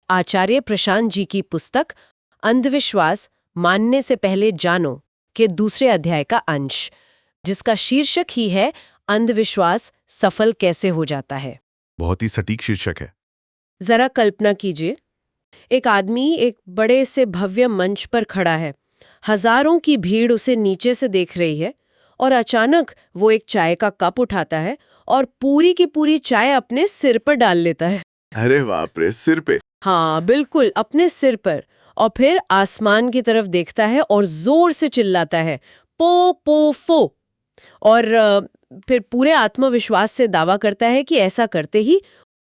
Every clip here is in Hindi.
आचार्य प्रशांत जी की पुस्तक अंधविश्वास मानने से पहले जानो के दूसरे अध्याय का अंश, जिसका शीर्षक ही है अंधविश्वास सफल कैसे हो जाता है। बहुत ही सटीक शीर्षक है। जरा कल्पना कीजिए, एक आदमी एक बड़े से भव्य मंच पर खड़ा है, हजारों की भीड़ उसे नीचे से देख रही है और अचानक वो एक चाय का कप उठाता है और पूरी की पूरी चाय अपने सिर पर डाल लेता है। अरे बाप रे, सिर पे? हाँ बिल्कुल, अपने सिर पर। और फिर आसमान की तरफ देखता है और जोर से चिल्लाता है, पो पो फो। और फिर पूरे आत्मविश्वास से दावा करता है कि ऐसा करते ही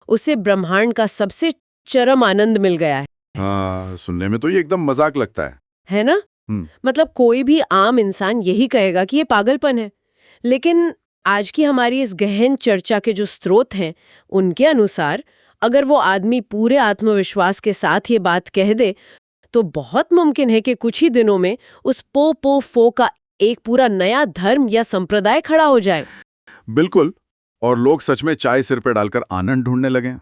उसे ब्रह्मांड का सबसे चरम आनंद मिल गया है। हाँ, सुनने में तो ये एकदम मजाक लगता है ना? मतलब कोई भी आम इंसान यही कहेगा कि ये पागलपन है। लेकिन आज की हमारी इस गहन चर्चा के जो स्रोत हैं, उनके अनुसार अगर वो आदमी पूरे आत्मविश्वास के साथ ये बात कह दे, तो बहुत मुमकिन है कि कुछ ही दिनों में उस पो पो फो का एक पूरा नया धर्म या संप्रदाय खड़ा हो जाए। बिल्कुल। और लोग सच में चाय सिर पे डालकर आनंद ढूंढने लगे।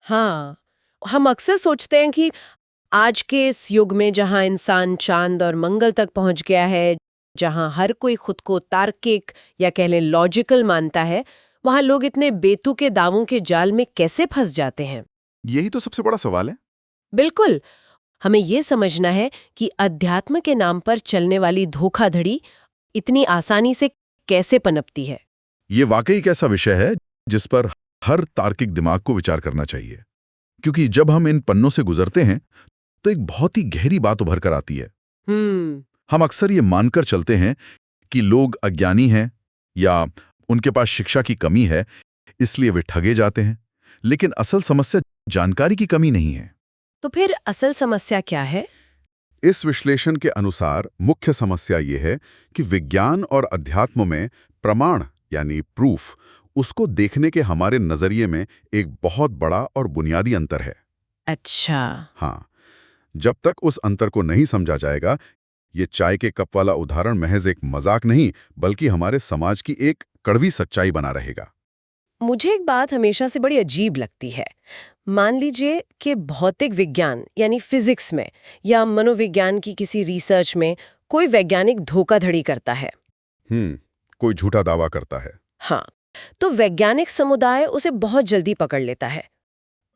हाँ, हम अक्सर सोचते हैं कि आज के इस युग में जहां इंसान चांद और मंगल तक पहुंच गया है, जहां हर कोई खुद को तार्किक या कह लें लॉजिकल मानता है, वहां लोग इतने बेतुके दावों के जाल में कैसे फंस जाते हैं। यही तो सबसे बड़ा सवाल है। बिल्कुल, हमें ये समझना है कि अध्यात्म के नाम पर चलने वाली धोखाधड़ी इतनी आसानी से कैसे पनपती है। ये वाकई एक ऐसा विषय है जिस पर हर तार्किक दिमाग को विचार करना चाहिए, क्योंकि जब हम इन पन्नों से गुजरते हैं तो एक बहुत ही गहरी बात उभर कर आती है। हम अक्सर ये मानकर चलते हैं कि लोग अज्ञानी हैं या उनके पास शिक्षा की कमी है, इसलिए वे ठगे जाते हैं। लेकिन असल समस्या जानकारी की कमी नहीं है। तो फिर असल समस्या क्या है? इस विश्लेषण के अनुसार मुख्य समस्या ये है कि विज्ञान और अध्यात्म में प्रमाण यानी प्रूफ, उसको देखने के हमारे नजरिए में एक बहुत बड़ा और बुनियादी अंतर है। अच्छा। हाँ, जब तक उस अंतर को नहीं समझा जाएगा, ये चाय के कप वाला उदाहरण महज एक मजाक नहीं, बल्कि हमारे समाज की एक कड़वी सच्चाई बना रहेगा। मुझे एक बात हमेशा से बड़ी अजीब लगती है। मान लीजिए कि भौतिक विज्ञान यानी फिजिक्स में या मनोविज्ञान की किसी रिसर्च में कोई वैज्ञानिक धोखाधड़ी करता है। कोई झूठा दावा करता है। हाँ, तो वैज्ञानिक समुदाय उसे बहुत जल्दी पकड़ लेता है।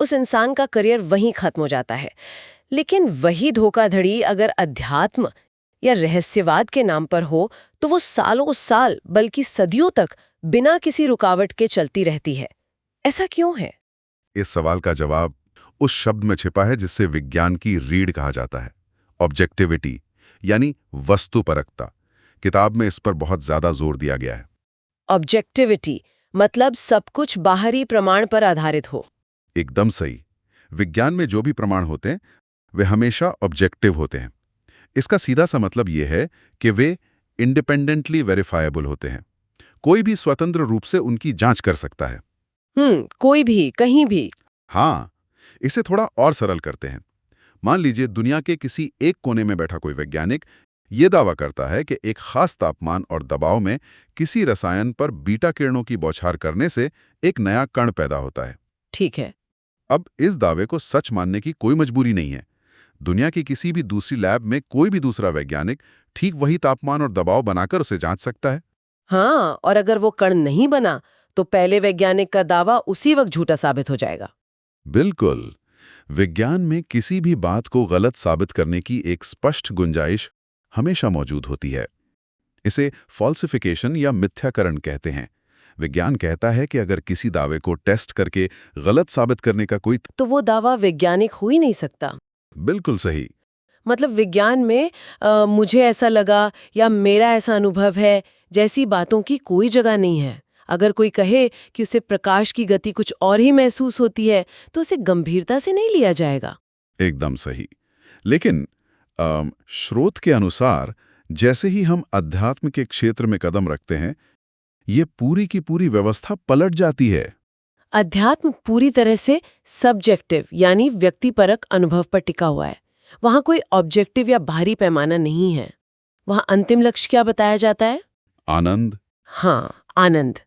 उस इंसान का करियर वहीं खत्म हो जाता है। लेकिन वही धोखाधड़ी अगर अध्यात्म या रहस्यवाद के नाम पर हो, तो वो सालों साल बल्कि सदियों तक बिना किसी रुकावट के चलती रहती है। ऐसा क्यों है? इस सवाल का जवाब उस शब्द में छिपा है जिससे विज्ञान की रीढ़ कहा जाता है, ऑब्जेक्टिविटी यानी वस्तुपरकता। किताब में इस पर बहुत ज्यादा जोर दिया गया है। ऑब्जेक्टिविटी मतलब सब कुछ बाहरी प्रमाण पर आधारित हो। एकदम सही। विज्ञान में जो भी प्रमाण होते हैं वे हमेशा ऑब्जेक्टिव होते हैं। इसका सीधा सा मतलब यह है कि वे इंडिपेंडेंटली वेरीफाएबल होते हैं। कोई भी स्वतंत्र रूप से उनकी जांच कर सकता है। कोई भी, कहीं भी। हाँ, इसे थोड़ा और सरल करते हैं। मान लीजिए दुनिया के किसी एक कोने में बैठा कोई वैज्ञानिक ये दावा करता है कि एक खास तापमान और दबाव में किसी रसायन पर बीटा किरणों की बौछार करने से एक नया कण पैदा होता है। ठीक है। अब इस दावे को सच मानने की कोई मजबूरी नहीं है। दुनिया की किसी भी दूसरी लैब में कोई भी दूसरा वैज्ञानिक ठीक वही तापमान और दबाव बनाकर उसे जांच सकता है। हाँ, और अगर वो कण नहीं बना तो पहले वैज्ञानिक का दावा उसी वक्त झूठा साबित हो जाएगा। बिल्कुल। विज्ञान में किसी भी बात को गलत साबित करने की एक स्पष्ट गुंजाइश हमेशा मौजूद होती है। इसे फॉल्सिफिकेशन या मिथ्याकरण कहते हैं। विज्ञान कहता है कि अगर किसी दावे को टेस्ट करके गलत साबित करने का कोई तो वो दावा वैज्ञानिक हो ही नहीं सकता। बिल्कुल सही। मतलब विज्ञान में मुझे ऐसा लगा या मेरा ऐसा अनुभव है जैसी बातों की कोई जगह नहीं है। अगर कोई कहे कि उसे प्रकाश की गति कुछ और ही महसूस होती है, तो उसे गंभीरता से नहीं लिया जाएगा। एकदम सही। लेकिन स्रोत के अनुसार जैसे ही हम अध्यात्म के क्षेत्र में कदम रखते हैं, ये पूरी की पूरी व्यवस्था पलट जाती है। अध्यात्म पूरी तरह से सब्जेक्टिव यानी व्यक्तिपरक अनुभव पर टिका हुआ है। वहां कोई ऑब्जेक्टिव या बाहरी पैमाना नहीं है। वहां अंतिम लक्ष्य क्या बताया जाता है? आनंद। हाँ, आनंद।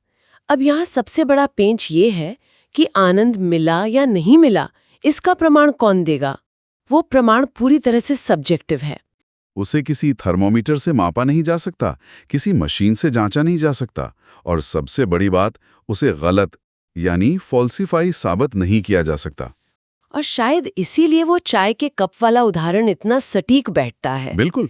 अब यहाँ सबसे बड़ा पेंच ये है कि आनंद मिला या नहीं मिला, इसका प्रमाण कौन देगा? वो प्रमाण पूरी तरह से सब्जेक्टिव है। उसे किसी थर्मोमीटर से मापा नहीं जा सकता, किसी मशीन से जांचा नहीं जा सकता, और सबसे बड़ी बात, उसे गलत यानी फॉल्सिफाई साबित नहीं किया जा सकता। और शायद इसीलिए वो चाय के कप वाला उदाहरण इतना सटीक बैठता है। बिल्कुल।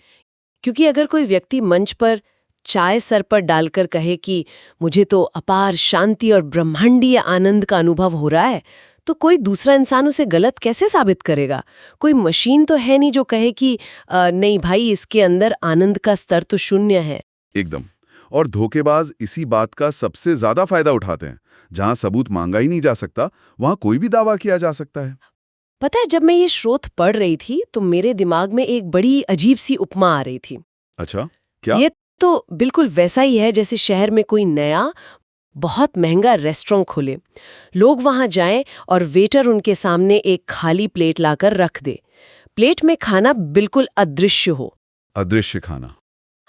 क्योंकि अगर कोई व्यक्ति मंच पर चाय सर पर डालकर कहे कि मुझे तो अपार शांति और ब्रह्मांडीय आनंद का अनुभव हो रहा है, तो कोई दूसरा इंसान उसे गलत कैसे साबित करेगा? कोई मशीन तो है नहीं जो कहे कि नहीं भाई, इसके अंदर आनंद का स्तर तो शून्य है। एकदम। और धोखेबाज इसी बात का सबसे ज्यादा फायदा उठाते हैं। जहां सबूत मांगा ही नहीं जा सकता, वहां कोई भी दावा किया जा सकता है। पता है, जब मैं ये स्रोत पढ़ रही थी तो मेरे दिमाग में एक बड़ी अजीब सी उपमा आ रही थी। अच्छा, क्या? ये तो बिल्कुल वैसा ही है जैसे शहर में कोई नया बहुत महंगा रेस्टोरेंट खोले, लोग वहां जाएं और वेटर उनके सामने एक खाली प्लेट लाकर रख दे। प्लेट में खाना बिल्कुल अदृश्य हो। अदृश्य खाना।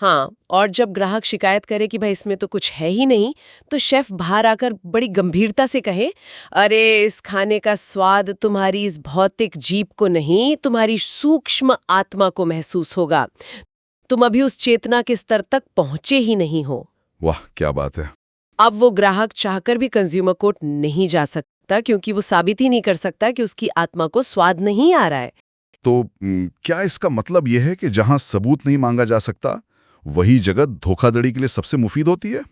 हाँ, और जब ग्राहक शिकायत करे कि भाई इसमें तो कुछ है ही नहीं, तो शेफ बाहर आकर बड़ी गंभीरता से कहे, अरे इस खाने का स्वाद तुम्हारी इस भौतिक जीभ को नहीं, तुम्हारी सूक्ष्म आत्मा को महसूस होगा। तुम अभी उस चेतना के स्तर तक पहुंचे ही नहीं हो। वाह, क्या बात है। अब वो ग्राहक चाहकर भी कंज्यूमर कोर्ट नहीं जा सकता, क्योंकि वो साबित ही नहीं कर सकता कि उसकी आत्मा को स्वाद नहीं आ रहा है। तो क्या इसका मतलब यह है कि जहां सबूत नहीं मांगा जा सकता, वही जगह धोखाधड़ी के लिए सबसे मुफीद होती है?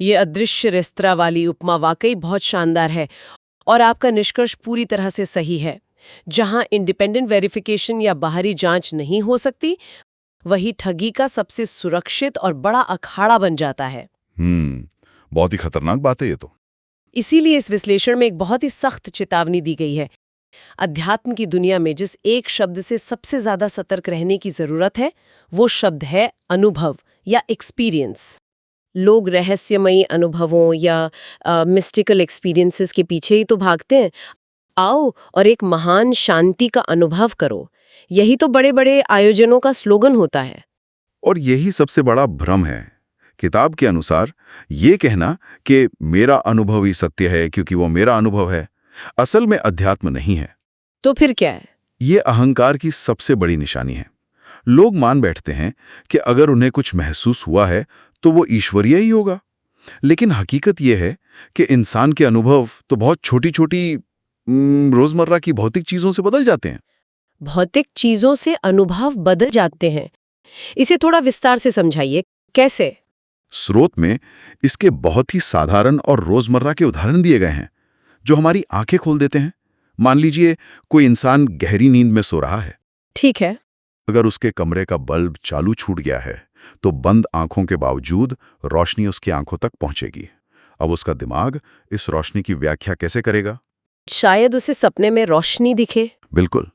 ये अदृश्य रेस्तरां वाली उपमा वाकई बहुत शानदार है, और आपका निष्कर्ष पूरी तरह से सही है। जहां इंडिपेंडेंट वेरिफिकेशन या बाहरी जांच नहीं हो सकती, वही ठगी का सबसे सुरक्षित और बड़ा अखाड़ा बन जाता है। बहुत ही खतरनाक बात है ये तो। इसीलिए इस विश्लेषण में एक बहुत ही सख्त चेतावनी दी गई है। अध्यात्म की दुनिया में जिस एक शब्द से सबसे ज्यादा सतर्क रहने की जरूरत है, वो शब्द है अनुभव या एक्सपीरियंस। लोग रहस्यमयी अनुभवों या मिस्टिकल एक्सपीरियंसेस के पीछे ही तो भागते हैं। आओ और एक महान शांति का अनुभव करो, यही तो बड़े बड़े आयोजनों का स्लोगन होता है। और यही सबसे बड़ा भ्रम है। किताब के अनुसार ये कहना कि मेरा अनुभव ही सत्य है क्योंकि वो मेरा अनुभव है, असल में अध्यात्म नहीं है। तो फिर क्या है? ये अहंकार की सबसे बड़ी निशानी है। लोग मान बैठते हैं कि अगर उन्हें कुछ महसूस हुआ है तो वो ईश्वरीय ही होगा। लेकिन हकीकत ये है कि इंसान के अनुभव तो बहुत छोटी छोटी रोजमर्रा की भौतिक चीजों से बदल जाते हैं। भौतिक चीजों से अनुभव बदल जाते हैं? इसे थोड़ा विस्तार से समझाइए, कैसे? स्रोत में इसके बहुत ही साधारण और रोजमर्रा के उदाहरण दिए गए हैं जो हमारी आंखें खोल देते हैं। मान लीजिए कोई इंसान गहरी नींद में सो रहा है। ठीक है। अगर उसके कमरे का बल्ब चालू छूट गया है तो बंद आंखों के बावजूद रोशनी उसकी आंखों तक पहुंचेगी। अब उसका दिमाग इस रोशनी की व्याख्या कैसे करेगा? शायद उसे सपने में रोशनी दिखे। बिल्कुल।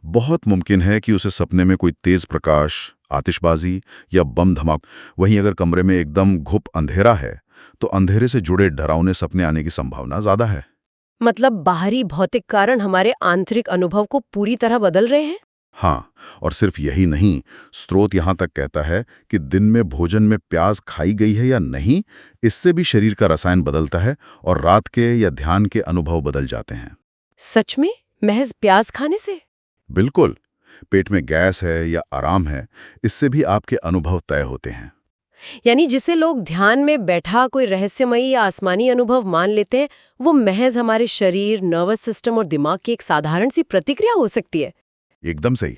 बहुत मुमकिन है कि उसे सपने में कोई तेज प्रकाश, आतिशबाजी या बम धमाका। वहीं अगर कमरे में एकदम घुप अंधेरा है तो अंधेरे से जुड़े डरावने सपने आने की संभावना ज्यादा है। मतलब बाहरी भौतिक कारण हमारे आंतरिक अनुभव को पूरी तरह बदल रहे हैं? हाँ, और सिर्फ यही नहीं, स्रोत यहां तक कहता है कि दिन में भोजन में प्याज खाई गई है या नहीं, इससे भी शरीर का रसायन बदलता है और रात के या ध्यान के अनुभव बदल जाते हैं। सच में? महज प्याज खाने से? बिल्कुल। पेट में गैस है या आराम है, इससे भी आपके अनुभव तय होते हैं। यानी जिसे लोग ध्यान में बैठा कोई रहस्यमयी या आसमानी अनुभव मान लेते हैं, वो महज हमारे शरीर, नर्वस सिस्टम और दिमाग की एक साधारण सी प्रतिक्रिया हो सकती है। एकदम सही।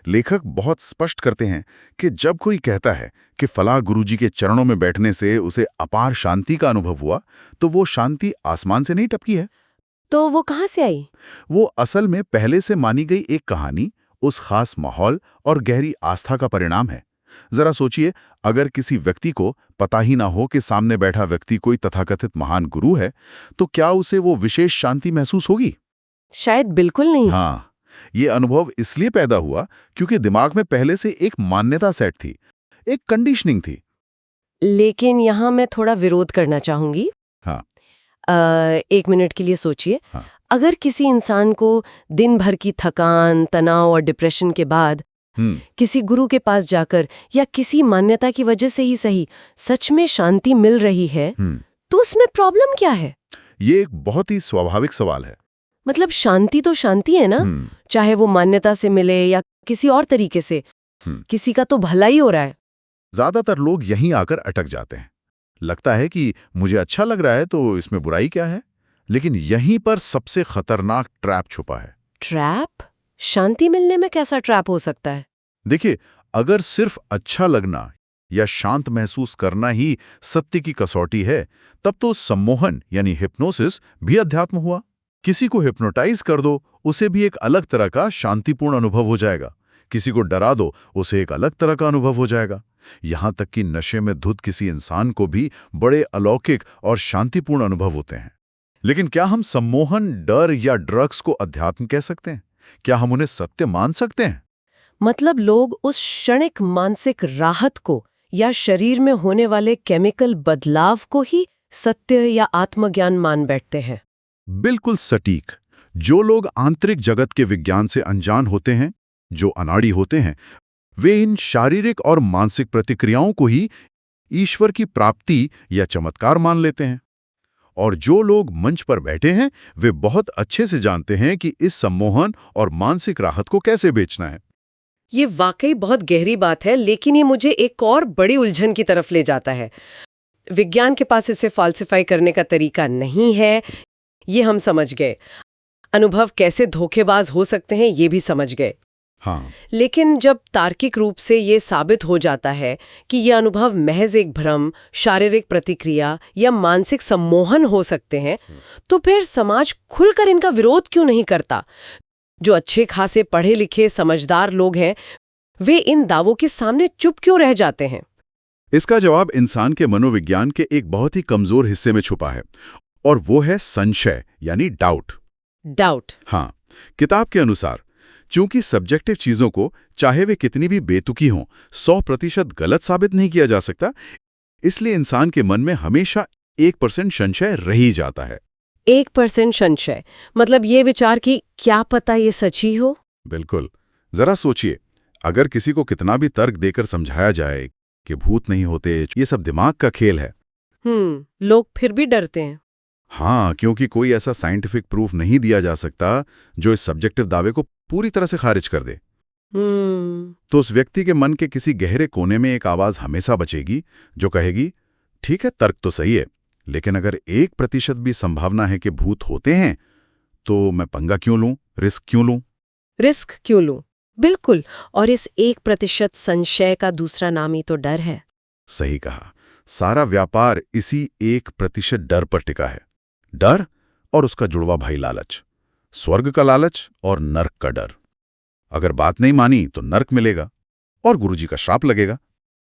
लेखक बहुत स्पष्ट करते हैं कि जब कोई कहता है कि फलां गुरुजी के चरणों में बैठने से उसे अपार शांति का अनुभव हुआ, तो वो शांति आसमान से नहीं टपकी है। तो वो कहाँ से आई? वो असल में पहले से मानी गई एक कहानी, उस खास माहौल और गहरी आस्था का परिणाम है। जरा सोचिए, अगर किसी व्यक्ति को पता ही ना हो कि सामने बैठा व्यक्ति कोई तथाकथित महान गुरु है, तो क्या उसे वो विशेष शांति महसूस होगी? शायद बिल्कुल नहीं। हाँ, ये अनुभव इसलिए पैदा हुआ क्योंकि दिमाग में पहले से एक मान्यता सेट थी, एक कंडीशनिंग थी। लेकिन यहाँ मैं थोड़ा विरोध करना चाहूंगी। हाँ। 1 मिनट के लिए सोचिए। हाँ। अगर किसी इंसान को दिन भर की थकान, तनाव और डिप्रेशन के बाद किसी गुरु के पास जाकर या किसी मान्यता की वजह से ही सही सच में शांति मिल रही है, तो उसमें प्रॉब्लम क्या है? ये एक बहुत ही स्वाभाविक सवाल है। मतलब शांति तो शांति है ना, चाहे वो मान्यता से मिले या किसी और तरीके से। किसी का तो भला ही हो रहा है। ज्यादातर लोग यहीं आकर अटक जाते हैं। लगता है कि मुझे अच्छा लग रहा है तो इसमें बुराई क्या है, लेकिन यहीं पर सबसे खतरनाक ट्रैप छुपा है। ट्रैप? शांति मिलने में कैसा ट्रैप हो सकता है? देखिए, अगर सिर्फ अच्छा लगना या शांत महसूस करना ही सत्य की कसौटी है, तब तो सम्मोहन यानी हिप्नोसिस भी अध्यात्म हुआ। किसी को हिप्नोटाइज कर दो, उसे भी एक अलग तरह का शांतिपूर्ण अनुभव हो जाएगा। किसी को डरा दो, उसे एक अलग तरह का अनुभव हो जाएगा। यहां तक कि नशे में धुत किसी इंसान को भी बड़े अलौकिक और शांतिपूर्ण अनुभव होते हैं। लेकिन क्या हम सम्मोहन, डर या ड्रग्स को अध्यात्म कह सकते हैं? क्या हम उन्हें सत्य मान सकते हैं? मतलब लोग उस क्षणिक मानसिक राहत को या शरीर में होने वाले केमिकल बदलाव को ही सत्य या आत्मज्ञान मान बैठते हैं। बिल्कुल सटीक। जो लोग आंतरिक जगत के विज्ञान से अनजान होते हैं, जो अनाड़ी होते हैं, वे इन शारीरिक और मानसिक प्रतिक्रियाओं को ही ईश्वर की प्राप्ति या चमत्कार मान लेते हैं। और जो लोग मंच पर बैठे हैं, वे बहुत अच्छे से जानते हैं कि इस सम्मोहन और मानसिक राहत को कैसे बेचना है। ये वाकई बहुत गहरी बात है, लेकिन ये मुझे एक और बड़ी उलझन की तरफ ले जाता है। विज्ञान के पास इसे फाल्सिफाई करने का तरीका नहीं है, ये हम समझ गए। अनुभव कैसे धोखेबाज हो सकते हैं, ये भी समझ गए। हाँ। लेकिन जब तार्किक रूप से ये साबित हो जाता है कि ये अनुभव महज एक भ्रम, शारीरिक प्रतिक्रिया या मानसिक सम्मोहन हो सकते हैं, तो फिर समाज खुलकर इनका विरोध क्यों नहीं करता? जो अच्छे खासे पढ़े लिखे समझदार लोग हैं, वे इन दावों के सामने चुप क्यों रह जाते हैं? इसका जवाब इंसान के मनोविज्ञान के एक बहुत ही कमजोर हिस्से में छुपा है, और वो है संशय यानी डाउट। डाउट? हाँ। किताब के अनुसार चूंकि सब्जेक्टिव चीजों को, चाहे वे कितनी भी बेतुकी हों, 100% गलत साबित नहीं किया जा सकता, इसलिए इंसान के मन में हमेशा 1% संशय रह ही जाता है। 1% संशय, मतलब ये विचार कि क्या पता ये सच ही हो? बिल्कुल। जरा सोचिए, अगर किसी को कितना भी तर्क देकर समझाया जाए कि भूत नहीं होते, ये सब दिमाग का खेल है, लोग फिर भी डरते हैं। हाँ, क्योंकि कोई ऐसा साइंटिफिक प्रूफ नहीं दिया जा सकता जो इस सब्जेक्टिव दावे को पूरी तरह से खारिज कर दे। तो उस व्यक्ति के मन के किसी गहरे कोने में एक आवाज हमेशा बचेगी जो कहेगी, ठीक है, तर्क तो सही है, लेकिन अगर 1% भी संभावना है कि भूत होते हैं, तो मैं पंगा क्यों लूं, रिस्क क्यों लूं? रिस्क क्यों लूं? बिल्कुल। और इस 1% संशय का दूसरा नाम ही तो डर है। सही कहा। सारा व्यापार इसी 1% डर पर टिका है। डर और उसका जुड़वा भाई लालच। स्वर्ग का लालच और नर्क का डर। अगर बात नहीं मानी तो नर्क मिलेगा और गुरुजी का श्राप लगेगा।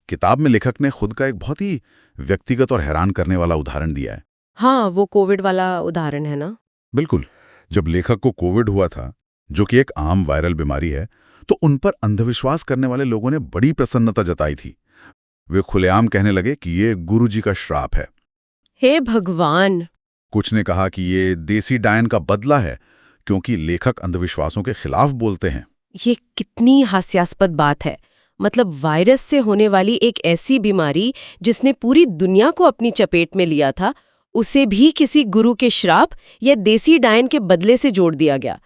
किताब में लेखक ने खुद का एक बहुत ही व्यक्तिगत और हैरान करने वाला उदाहरण दिया है। हाँ, वो कोविड वाला उदाहरण है ना? बिल्कुल। जब लेखक को कोविड हुआ था, जो कि एक आम वायरल बीमारी है, तो उन पर अंधविश्वास करने वाले लोगों ने बड़ी प्रसन्नता जताई थी। वे खुलेआम कहने लगे कि ये गुरुजी का श्राप है। हे भगवान! कुछ ने कहा कि ये देसी डायन का बदला है, क्योंकि लेखक अंधविश्वासों के खिलाफ बोलते हैं। ये कितनी हास्यास्पद बात है। मतलब वायरस से होने वाली एक ऐसी बीमारी जिसने पूरी दुनिया को अपनी चपेट में लिया था, उसे भी किसी गुरु के श्राप या देसी डायन के बदले से जोड़ दिया गया,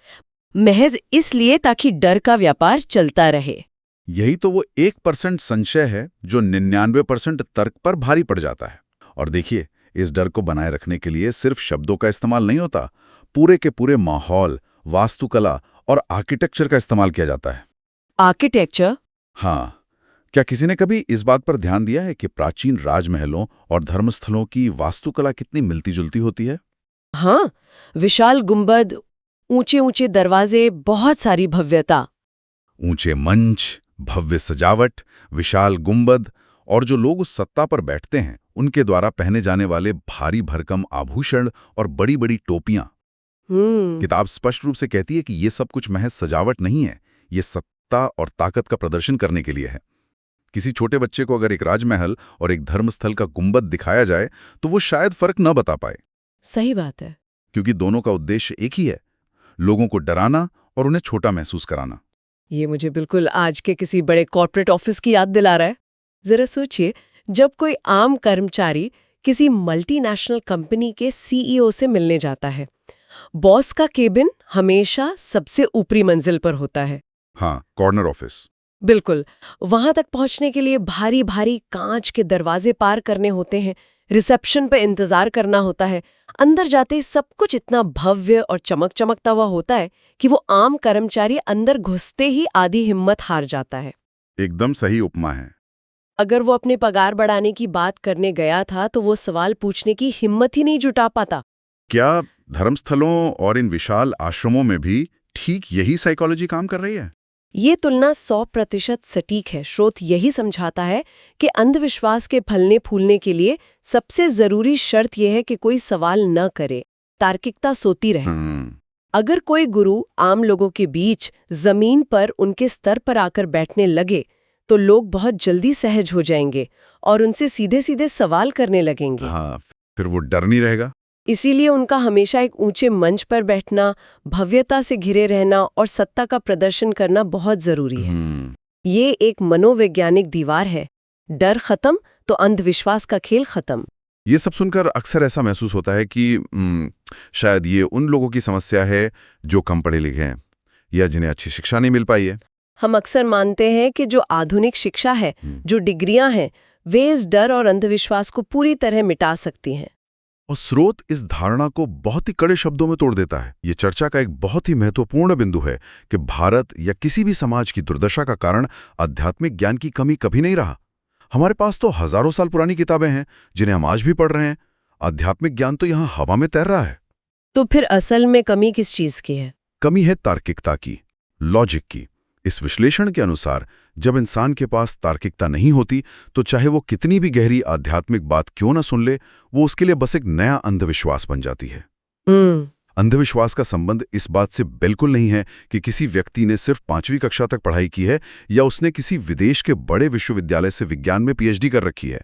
महज इसलिए ताकि डर का व्यापार चलता रहे। यही तो वो 1% संशय है जो 99% तर्क पर भारी पड़ जाता है। और देखिए, इस डर को बनाए रखने के लिए सिर्फ शब्दों का इस्तेमाल नहीं होता, पूरे के पूरे माहौल, वास्तुकला और आर्किटेक्चर का इस्तेमाल किया जाता है। आर्किटेक्चर? हाँ। क्या किसी ने कभी इस बात पर ध्यान दिया है कि प्राचीन राजमहलों और धर्मस्थलों की वास्तुकला कितनी मिलती-जुलती होती है? हाँ, विशाल गुंबद, ऊंचे ऊंचे दरवाजे, बहुत सारी भव्यता। ऊंचे मंच, भव्य सजावट, विशाल गुंबद, और जो लोग उस सत्ता पर बैठते हैं उनके द्वारा पहने जाने वाले भारी भरकम आभूषण और बड़ी बड़ी टोपियां। किताब स्पष्ट रूप से कहती है कि ये सब कुछ महज सजावट नहीं है, ये सत्ता और ताकत का प्रदर्शन करने के लिए है। किसी छोटे बच्चे को अगर एक राजमहल और एक धर्मस्थल का गुंबद दिखाया जाए तो वो शायद फर्क न बता पाए। सही बात है। क्योंकि दोनों का उद्देश्य एक ही है, लोगों को डराना और उन्हें छोटा महसूस कराना। ये मुझे बिल्कुल आज के किसी बड़े कॉर्पोरेट ऑफिस की याद दिला रहा है। जरा सोचिए, जब कोई आम कर्मचारी किसी मल्टीनेशनल कंपनी के सीईओ से मिलने जाता है बॉस का केबिन हमेशा सबसे ऊपरी मंजिल पर होता है। हाँ, कॉर्नर ऑफिस। बिल्कुल। वहां तक पहुंचने के लिए भारी भारी कांच के दरवाजे पार करने होते हैं, रिसेप्शन पे इंतजार करना होता है। अंदर जाते ही सब कुछ इतना भव्य और चमकता हुआ होता है कि वो आम कर्मचारी अंदर घुसते ही आधी हिम्मत हार जाता है। एकदम सही उपमा है। अगर वो अपने पगार बढ़ाने की बात करने गया था तो वो सवाल पूछने की हिम्मत ही नहीं जुटा पाता। क्या धर्मस्थलों और इन विशाल आश्रमों में भी ठीक यही साइकोलॉजी काम कर रही है? ये तुलना 100% सटीक है। स्रोत यही समझाता है कि अंधविश्वास के फलने फूलने के लिए सबसे जरूरी शर्त यह है कि कोई सवाल न करे, तार्किकता सोती रहे। अगर कोई गुरु आम लोगों के बीच जमीन पर उनके स्तर पर आकर बैठने लगे तो लोग बहुत जल्दी सहज हो जाएंगे और उनसे सीधे सीधे सवाल करने लगेंगे। हाँ, फिर वो डर नहीं रहेगा। इसीलिए उनका हमेशा एक ऊंचे मंच पर बैठना, भव्यता से घिरे रहना और सत्ता का प्रदर्शन करना बहुत जरूरी है। ये एक मनोवैज्ञानिक दीवार है। डर खत्म तो अंधविश्वास का खेल खत्म। ये सब सुनकर अक्सर ऐसा महसूस होता है कि शायद ये उन लोगों की समस्या है जो कम पढ़े लिखे हैं या जिन्हें अच्छी शिक्षा नहीं मिल पाई है। हम अक्सर मानते हैं कि जो आधुनिक शिक्षा है, जो डिग्रियां हैं, वे इस डर और अंधविश्वास को पूरी तरह मिटा सकती हैं। और स्रोत इस धारणा को बहुत ही कड़े शब्दों में तोड़ देता है। ये चर्चा का एक बहुत ही महत्वपूर्ण बिंदु है कि भारत या किसी भी समाज की दुर्दशा का कारण आध्यात्मिक ज्ञान की कमी कभी नहीं रहा। हमारे पास तो हजारों साल पुरानी किताबें हैं जिन्हें हम आज भी पढ़ रहे हैं। आध्यात्मिक ज्ञान तो यहाँ हवा में तैर रहा है। तो फिर असल में कमी किस चीज की है? कमी है तार्किकता की, लॉजिक की। इस विश्लेषण के अनुसार जब इंसान के पास तार्किकता नहीं होती तो चाहे वो कितनी भी गहरी आध्यात्मिक बात क्यों न सुन ले, वो उसके लिए बस एक नया अंधविश्वास बन जाती है। अंधविश्वास का संबंध इस बात से बिल्कुल नहीं है कि किसी व्यक्ति ने सिर्फ 5वीं कक्षा तक पढ़ाई की है या उसने किसी विदेश के बड़े विश्वविद्यालय से विज्ञान में पीएचडी कर रखी है।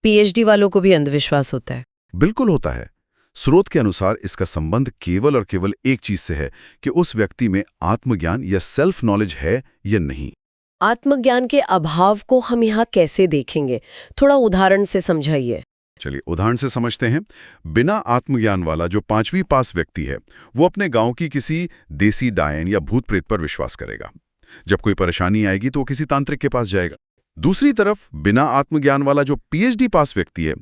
पीएचडी वालों को भी अंधविश्वास होता है? बिल्कुल होता है। स्रोत के अनुसार इसका संबंध केवल और केवल एक चीज से है कि उस व्यक्ति में आत्मज्ञान या सेल्फ नॉलेज है या नहीं। आत्मज्ञान के अभाव को हम यहाँ कैसे देखेंगे? थोड़ा उदाहरण से समझाइए। चलिए उदाहरण से समझते हैं। बिना आत्मज्ञान वाला जो 5वीं पास व्यक्ति है वो अपने गांव की किसी देसी डायन या भूत प्रेत पर विश्वास करेगा। जब कोई परेशानी आएगी तो वो किसी तांत्रिक के पास जाएगा। दूसरी तरफ बिना आत्मज्ञान वाला जो पीएचडी पास व्यक्ति है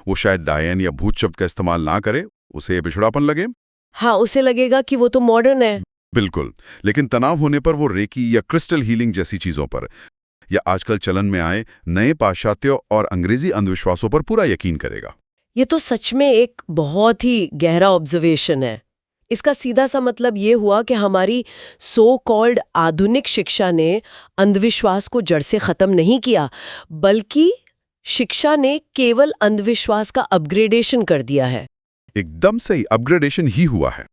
वो शायद डायन या भूत शब्द का इस्तेमाल ना करे, उसे पिछड़ापन लगे। हाँ, उसे लगेगा कि वो तो मॉडर्न है। बिल्कुल, लेकिन तनाव होने पर वो रेकी या क्रिस्टल हीलिंग जैसी चीजों पर या आजकल चलन में आए नए पाश्चात्य और अंग्रेजी अंधविश्वासों पर पूरा यकीन करेगा। ये तो सच में एक बहुत ही गहरा ऑब्जर्वेशन है। इसका सीधा सा मतलब ये हुआ कि हमारी सो कॉल्ड आधुनिक शिक्षा ने अंधविश्वास को जड़ से खत्म नहीं किया, बल्कि शिक्षा ने केवल अंधविश्वास का अपग्रेडेशन कर दिया है। एकदम सही, अपग्रेडेशन ही हुआ है।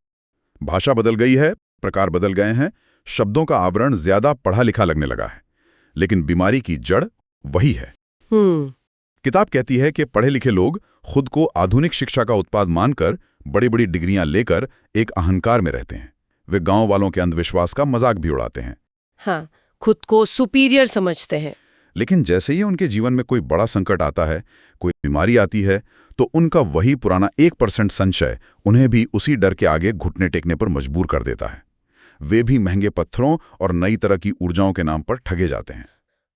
भाषा बदल गई है, प्रकार बदल गए हैं, शब्दों का आवरण ज्यादा पढ़ा लिखा लगने लगा है, लेकिन बीमारी की जड़ वही है। किताब कहती है कि पढ़े लिखे लोग खुद को आधुनिक शिक्षा का उत्पाद मानकर बड़ी बड़ी डिग्रियां लेकर एक अहंकार में रहते हैं। वे गांव वालों के अंधविश्वास का मजाक भी उड़ाते हैं। हाँ, खुद को सुपीरियर समझते हैं। लेकिन जैसे ही उनके जीवन में कोई बड़ा संकट आता है, कोई बीमारी आती है, तो उनका वही पुराना 1% संशय उन्हें भी उसी डर के आगे घुटने टेकने पर मजबूर कर देता है। वे भी महंगे पत्थरों और नई तरह की ऊर्जाओं के नाम पर ठगे जाते हैं।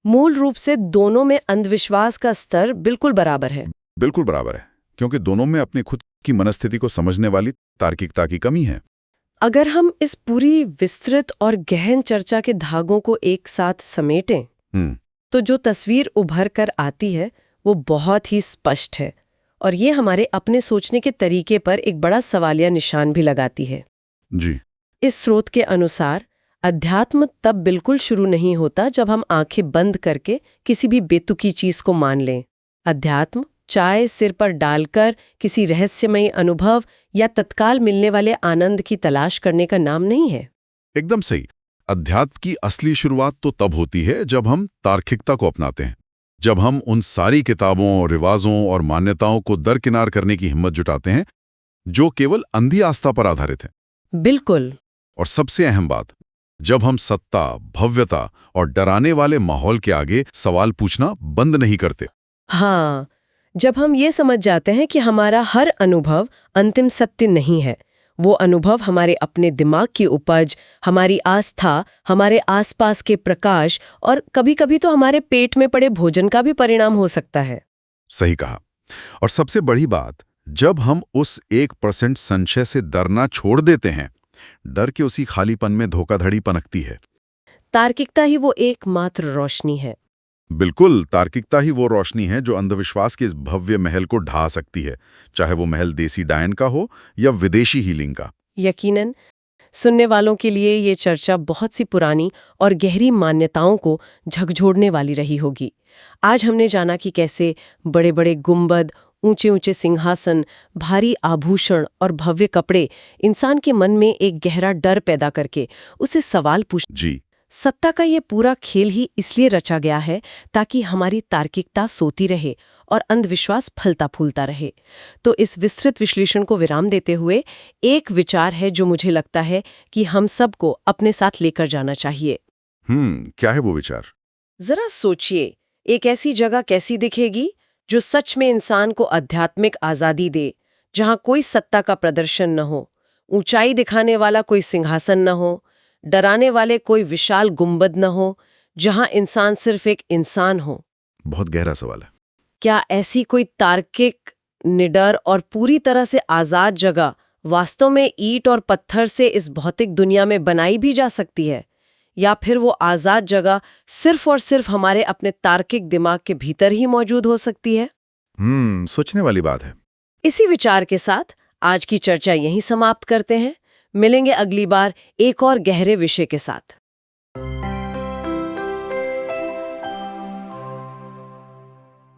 मूल रूप से दोनों में अंधविश्वास का स्तर बिल्कुल बराबर है। बिल्कुल बराबर है, क्योंकि दोनों में अपनी खुद की मनस्थिति को समझने वाली तार्किकता की कमी है। अगर हम इस पूरी विस्तृत और गहन चर्चा के धागों को एक साथ समेटें, तो जो तस्वीर उभर कर आती है वो बहुत ही स्पष्ट है और ये हमारे अपने सोचने के तरीके पर एक बड़ा सवालिया निशान भी लगाती है। जी। इस स्रोत के अनुसार अध्यात्म तब बिल्कुल शुरू नहीं होता जब हम आंखें बंद करके किसी भी बेतुकी चीज को मान लें। अध्यात्म चाय सिर पर डालकर किसी रहस्यमयी अनुभव या तत्काल मिलने वाले आनंद की तलाश करने का नाम नहीं है। एकदम सही। अध्यात्म की असली शुरुआत तो तब होती है जब हम तार्किकता को अपनाते हैं, जब हम उन सारी किताबों, रिवाजों और मान्यताओं को दरकिनार करने की हिम्मत जुटाते हैं जो केवल अंधी आस्था पर आधारित है। बिल्कुल। और सबसे अहम बात, जब हम सत्ता, भव्यता और डराने वाले माहौल के आगे सवाल पूछना बंद नहीं करते। हाँ, जब हम ये समझ जाते हैं कि हमारा हर अनुभव अंतिम सत्य नहीं है, वो अनुभव हमारे अपने दिमाग की उपज, हमारी आस्था, हमारे आसपास के प्रकाश और कभी-कभी तो हमारे पेट में पड़े भोजन का भी परिणाम हो सकता है। सही कहा। और सबसे बड़ी बात, जब हम उस 1% संशय से डरना छोड़ देते हैं, डर के उसी खालीपन में धोखाधड़ी पनकती है। तार्किकता ही वो एकमात्र रोशनी है। बिल्कुल, तार्किकता ही वो रोशनी है जो अंधविश्वास के इस भव्य महल को ढा सकती है, चाहे वो महल देसी डायन का हो या विदेशी हीलिंग का। यकीनन सुनने वालों के लिए ये चर्चा बहुत सी पुरानी और गहरी मान्यताओं को झकझोरने वाली रही होगी। आज हमने जाना कि कैसे बड़े बड़े गुंबद, ऊंचे ऊंचे सिंहासन, भारी आभूषण और भव्य कपड़े इंसान के मन में एक गहरा डर पैदा करके उसे सवाल जी। सत्ता का ये पूरा खेल ही इसलिए रचा गया है ताकि हमारी तार्किकता सोती रहे और अंधविश्वास फलता फूलता रहे। तो इस विस्तृत विश्लेषण को विराम देते हुए एक विचार है जो मुझे लगता है कि हम सबको अपने साथ लेकर जाना चाहिए। क्या है वो विचार? जरा सोचिए, एक ऐसी जगह कैसी दिखेगी जो सच में इंसान को आध्यात्मिक आजादी दे, जहां कोई सत्ता का प्रदर्शन न हो, ऊंचाई दिखाने वाला कोई सिंहासन न हो, डराने वाले कोई विशाल गुंबद न हो, जहां इंसान सिर्फ एक इंसान हो। बहुत गहरा सवाल है। क्या ऐसी कोई तार्किक, निडर और पूरी तरह से आजाद जगह वास्तव में ईंट और पत्थर से इस भौतिक दुनिया में बनाई भी जा सकती है? या फिर वो आजाद जगह सिर्फ और सिर्फ हमारे अपने तार्किक दिमाग के भीतर ही मौजूद हो सकती है? सोचने वाली बात है। इसी विचार के साथ आज की चर्चा यहीं समाप्त करते हैं। मिलेंगे अगली बार एक और गहरे विषय के साथ।